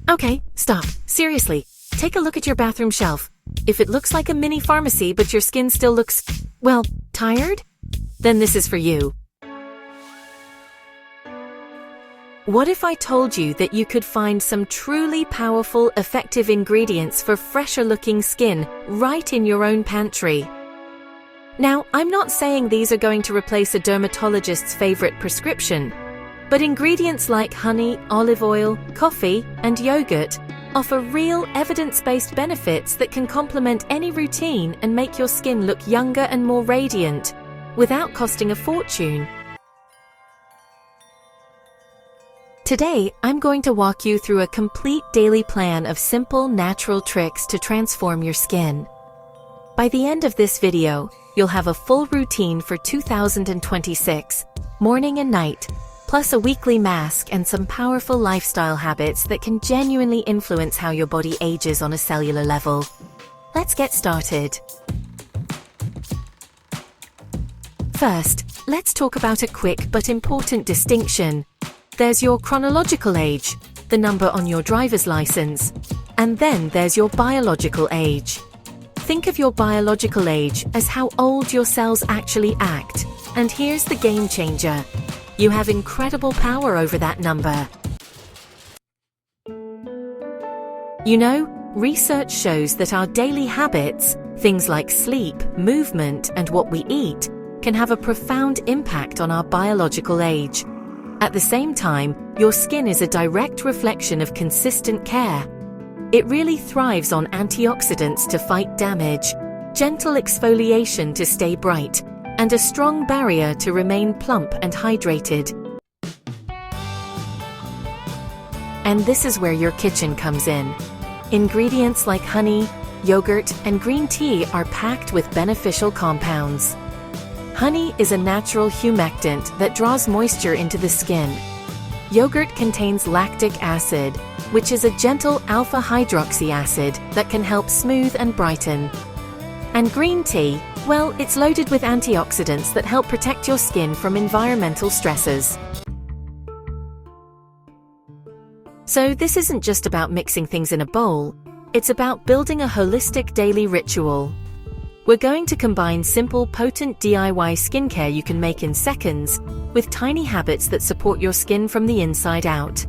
Okay, stop. Seriously, take a look at your bathroom shelf. If it looks like a mini pharmacy but your skin still looks, well, tired? Then this is for you. What if I told you that you could find some truly powerful, effective ingredients for fresher-looking skin right in your own pantry? Now, I'm not saying these are going to replace a dermatologist's favorite prescription, but ingredients like honey, olive oil, coffee, and yogurt offer real evidence-based benefits that can complement any routine and make your skin look younger and more radiant, without costing a fortune. Today, I'm going to walk you through a complete daily plan of simple, natural tricks to transform your skin. By the end of this video, you'll have a full routine for 2026, morning and night, plus a weekly mask and some powerful lifestyle habits that can genuinely influence how your body ages on a cellular level. Let's get started. First, let's talk about a quick but important distinction. There's your chronological age, the number on your driver's license, and then there's your biological age. Think of your biological age as how old your cells actually act, and here's the game changer. You have incredible power over that number. You know, research shows that our daily habits, things like sleep, movement, and what we eat, can have a profound impact on our biological age. At the same time, your skin is a direct reflection of consistent care. It really thrives on antioxidants to fight damage, gentle exfoliation to stay bright, and a strong barrier to remain plump and hydrated. And this is where your kitchen comes in. Ingredients like honey, yogurt, and green tea are packed with beneficial compounds. Honey is a natural humectant that draws moisture into the skin. Yogurt contains lactic acid, which is a gentle alpha-hydroxy acid that can help smooth and brighten. And green tea, well, it's loaded with antioxidants that help protect your skin from environmental stresses. So this isn't just about mixing things in a bowl, it's about building a holistic daily ritual. We're going to combine simple, potent DIY skincare you can make in seconds with tiny habits that support your skin from the inside out.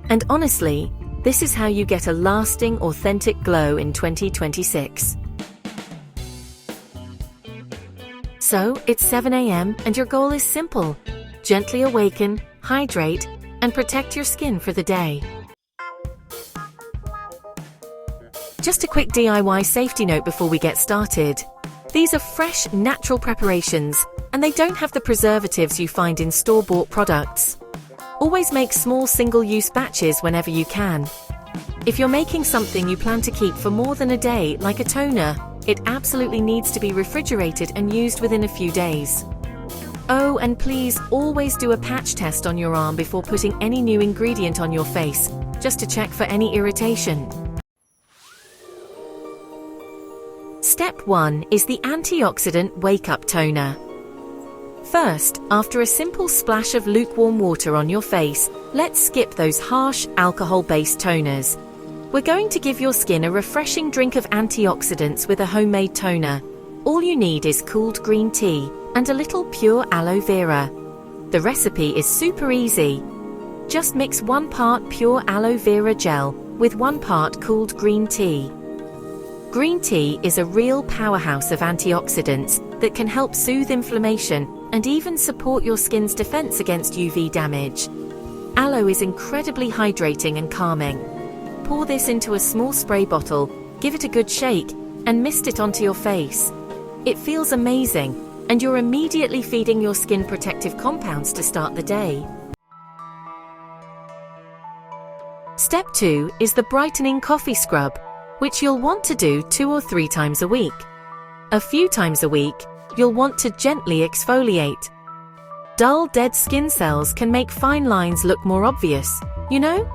And honestly, this is how you get a lasting, authentic glow in 2026. So, it's 7 a.m. and your goal is simple. Gently awaken, hydrate, and protect your skin for the day. Just a quick DIY safety note before we get started. These are fresh, natural preparations, and they don't have the preservatives you find in store-bought products. Always make small single-use batches whenever you can. If you're making something you plan to keep for more than a day, like a toner, it absolutely needs to be refrigerated and used within a few days. Oh, and please always do a patch test on your arm before putting any new ingredient on your face, just to check for any irritation. Step 1 is the Antioxidant Wake-Up Toner. First, after a simple splash of lukewarm water on your face, let's skip those harsh, alcohol-based toners. We're going to give your skin a refreshing drink of antioxidants with a homemade toner. All you need is cooled green tea and a little pure aloe vera. The recipe is super easy. Just mix 1 part pure aloe vera gel with 1 part cooled green tea. Green tea is a real powerhouse of antioxidants that can help soothe inflammation and even support your skin's defense against UV damage. Aloe is incredibly hydrating and calming. Pour this into a small spray bottle, give it a good shake, and mist it onto your face. It feels amazing, and you're immediately feeding your skin protective compounds to start the day. Step 2 is the Brightening Coffee Scrub, which you'll want to do 2 or 3 times a week. A few times a week, you'll want to gently exfoliate. Dull, dead skin cells can make fine lines look more obvious, you know?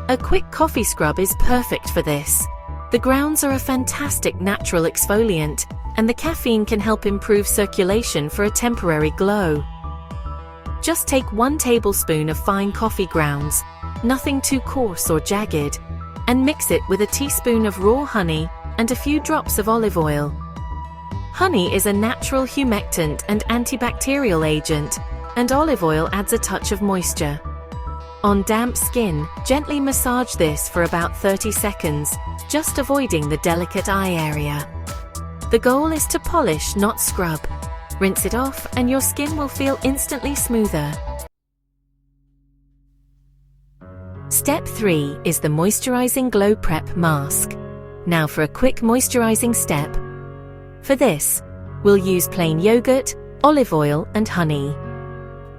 A quick coffee scrub is perfect for this. The grounds are a fantastic natural exfoliant, and the caffeine can help improve circulation for a temporary glow. Just take 1 tablespoon of fine coffee grounds, nothing too coarse or jagged. and mix it with a teaspoon of raw honey and a few drops of olive oil. Honey is a natural humectant and antibacterial agent, and olive oil adds a touch of moisture. On damp skin, gently massage this for about 30 seconds, just avoiding the delicate eye area. The goal is to polish, not scrub. Rinse it off and your skin will feel instantly smoother. Step 3 is the Moisturizing Glow Prep Mask. Now for a quick moisturizing step. For this, we'll use plain yogurt, olive oil, and honey.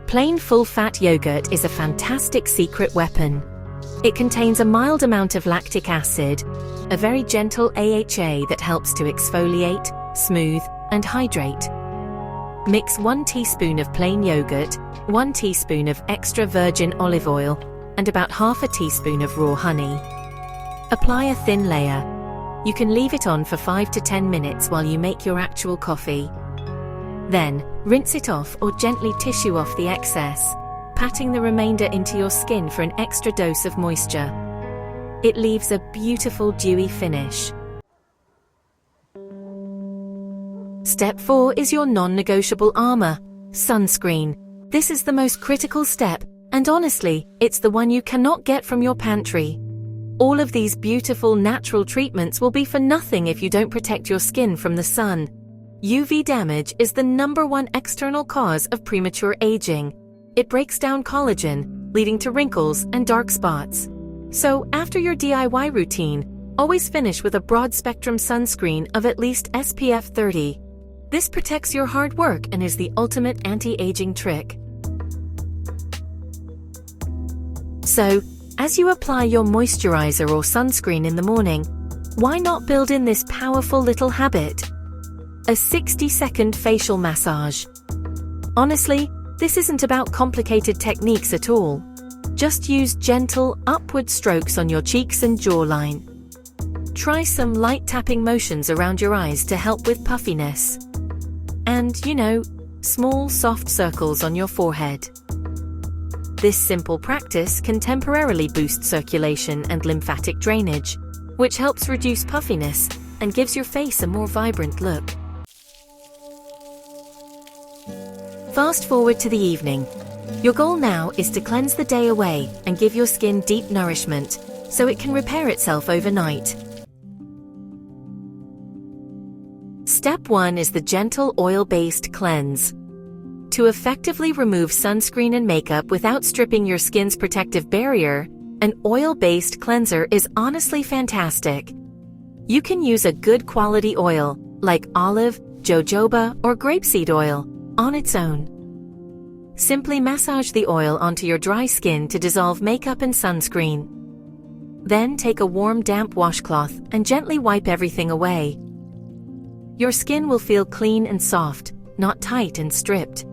Plain full-fat yogurt is a fantastic secret weapon. It contains a mild amount of lactic acid, a very gentle AHA that helps to exfoliate, smooth, and hydrate. Mix 1 teaspoon of plain yogurt, 1 teaspoon of extra virgin olive oil, and about half a teaspoon of raw honey. Apply a thin layer. You can leave it on for 5 to 10 minutes while you make your actual coffee. Then, rinse it off or gently tissue off the excess, patting the remainder into your skin for an extra dose of moisture. It leaves a beautiful dewy finish. Step 4 is your non-negotiable armor, sunscreen. This is the most critical step, and honestly, it's the one you cannot get from your pantry. All of these beautiful natural treatments will be for nothing if you don't protect your skin from the sun. UV damage is the #1 external cause of premature aging. It breaks down collagen, leading to wrinkles and dark spots. So, after your DIY routine, always finish with a broad-spectrum sunscreen of at least SPF 30. This protects your hard work and is the ultimate anti-aging trick. So, as you apply your moisturizer or sunscreen in the morning, why not build in this powerful little habit? A 60-second facial massage. Honestly, this isn't about complicated techniques at all. Just use gentle, upward strokes on your cheeks and jawline. Try some light tapping motions around your eyes to help with puffiness. And, small, soft circles on your forehead. This simple practice can temporarily boost circulation and lymphatic drainage, which helps reduce puffiness and gives your face a more vibrant look. Fast forward to the evening. Your goal now is to cleanse the day away and give your skin deep nourishment, so it can repair itself overnight. Step 1 is the gentle oil-based cleanse. To effectively remove sunscreen and makeup without stripping your skin's protective barrier, an oil-based cleanser is honestly fantastic. You can use a good quality oil, like olive, jojoba, or grapeseed oil, on its own. Simply massage the oil onto your dry skin to dissolve makeup and sunscreen. Then take a warm, damp washcloth and gently wipe everything away. Your skin will feel clean and soft, not tight and stripped.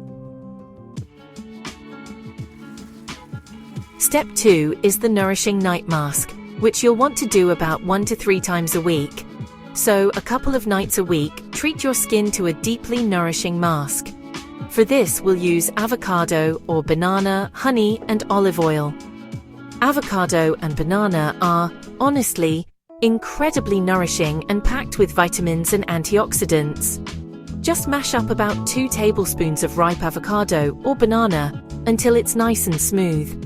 Step 2 is the Nourishing Night Mask, which you'll want to do about 1 to 3 times a week. So, a couple of nights a week, treat your skin to a deeply nourishing mask. For this, we'll use avocado or banana, honey, and olive oil. Avocado and banana are, honestly, incredibly nourishing and packed with vitamins and antioxidants. Just mash up about 2 tablespoons of ripe avocado or banana until it's nice and smooth.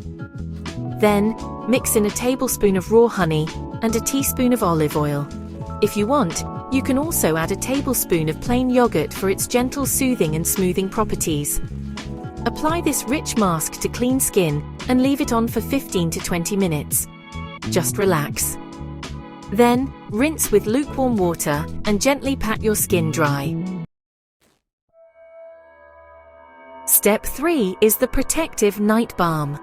Then, mix in a tablespoon of raw honey and a teaspoon of olive oil. If you want, you can also add a tablespoon of plain yogurt for its gentle soothing and smoothing properties. Apply this rich mask to clean skin and leave it on for 15 to 20 minutes. Just relax. Then, rinse with lukewarm water and gently pat your skin dry. Step 3 is the Protective Night Balm.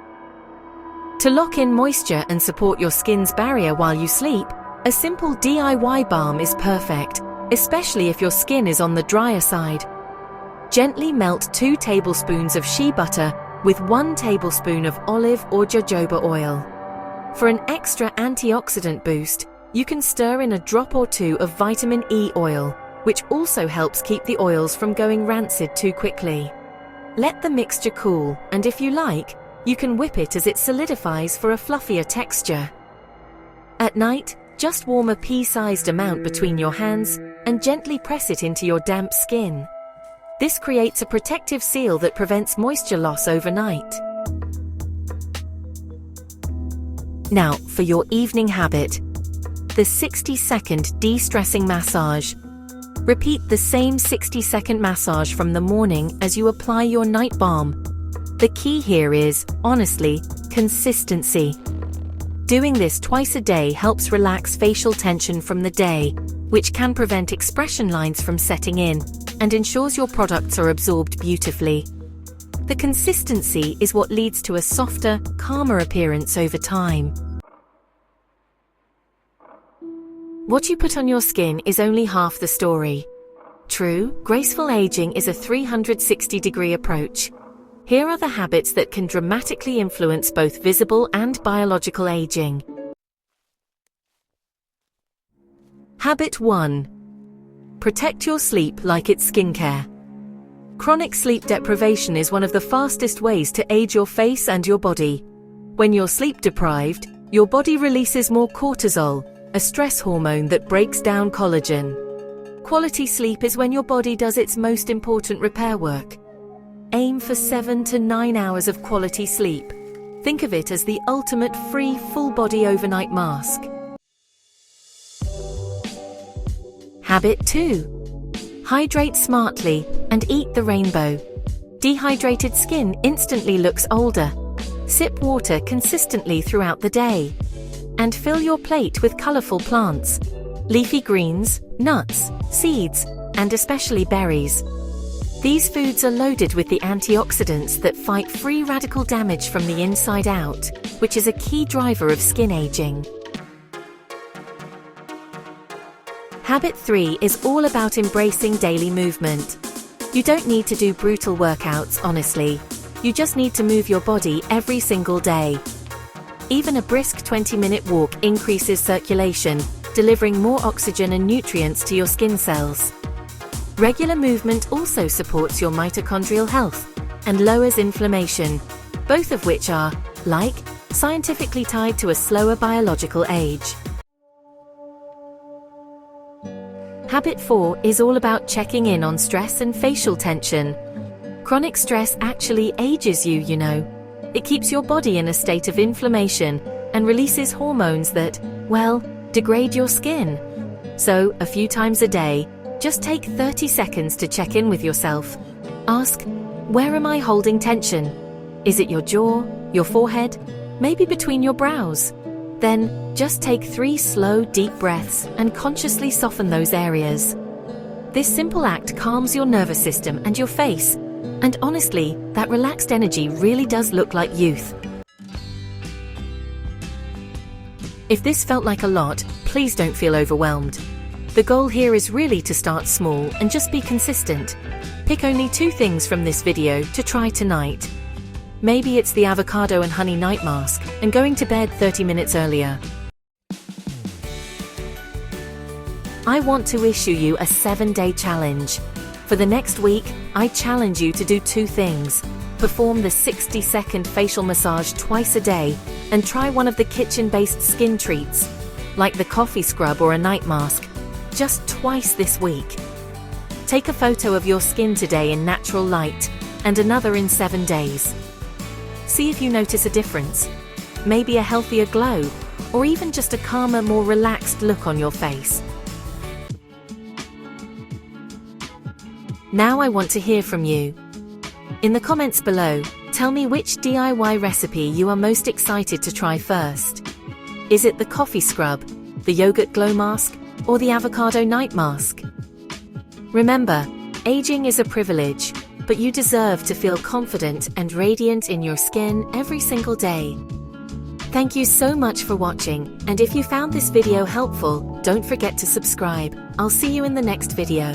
To lock in moisture and support your skin's barrier while you sleep, a simple DIY balm is perfect, especially if your skin is on the drier side. Gently melt 2 tablespoons of shea butter with 1 tablespoon of olive or jojoba oil. For an extra antioxidant boost, you can stir in a drop or 2 of vitamin E oil, which also helps keep the oils from going rancid too quickly. Let the mixture cool, and if you like, you can whip it as it solidifies for a fluffier texture. At At night, just warm a pea-sized amount between your hands and gently press it into your damp skin. This creates a protective seal that prevents moisture loss overnight. Now, for your evening habit, the 60-second de-stressing massage. Repeat the same 60-second massage from the morning as you apply your night balm. The key here is, honestly, consistency. Doing this twice a day helps relax facial tension from the day, which can prevent expression lines from setting in, and ensures your products are absorbed beautifully. The consistency is what leads to a softer, calmer appearance over time. What you put on your skin is only half the story. True, graceful aging is a 360-degree approach. Here are the habits that can dramatically influence both visible and biological aging. Habit 1. Protect your sleep like it's skincare. Chronic sleep deprivation is one of the fastest ways to age your face and your body. When you're sleep deprived, your body releases more cortisol, a stress hormone that breaks down collagen. Quality sleep is when your body does its most important repair work. Aim for 7 to 9 hours of quality sleep. Think of it as the ultimate free full-body overnight mask. Habit 2. Hydrate smartly and eat the rainbow. Dehydrated skin instantly looks older. Sip water consistently throughout the day. And fill your plate with colorful plants, leafy greens, nuts, seeds, and especially berries. These foods are loaded with the antioxidants that fight free radical damage from the inside out, which is a key driver of skin aging. Habit 3 is all about embracing daily movement. You don't need to do brutal workouts, honestly. You just need to move your body every single day. Even a brisk 20-minute walk increases circulation, delivering more oxygen and nutrients to your skin cells. Regular movement also supports your mitochondrial health and lowers inflammation, both of which are, scientifically tied to a slower biological age. Habit 4 is all about checking in on stress and facial tension. Chronic stress actually ages you, you know. It keeps your body in a state of inflammation and releases hormones that, degrade your skin. So, a few times a day, just take 30 seconds to check in with yourself. Ask, where am I holding tension? Is it your jaw, your forehead, maybe between your brows? Then, just take 3 slow, deep breaths and consciously soften those areas. This simple act calms your nervous system and your face. And honestly, that relaxed energy really does look like youth. If this felt like a lot, please don't feel overwhelmed. The goal here is really to start small and just be consistent. Pick only 2 things from this video to try tonight. Maybe it's the avocado and honey night mask and going to bed 30 minutes earlier. I want to issue you a 7-day challenge. For the next week, I challenge you to do 2 things. Perform the 60-second facial massage twice a day and try one of the kitchen-based skin treats, like the coffee scrub or a night mask, just twice this week. Take a photo of your skin today in natural light and another in 7 days. See if you notice a difference. Maybe a healthier glow, or even just a calmer, more relaxed look on your face. Now I want to hear from you. In the comments below, tell me which DIY recipe you are most excited to try first. Is it the coffee scrub, the yogurt glow mask, or the avocado night mask? Remember, aging is a privilege, but you deserve to feel confident and radiant in your skin every single day. Thank you so much for watching, and if you found this video helpful, don't forget to subscribe. I'll see you in the next video.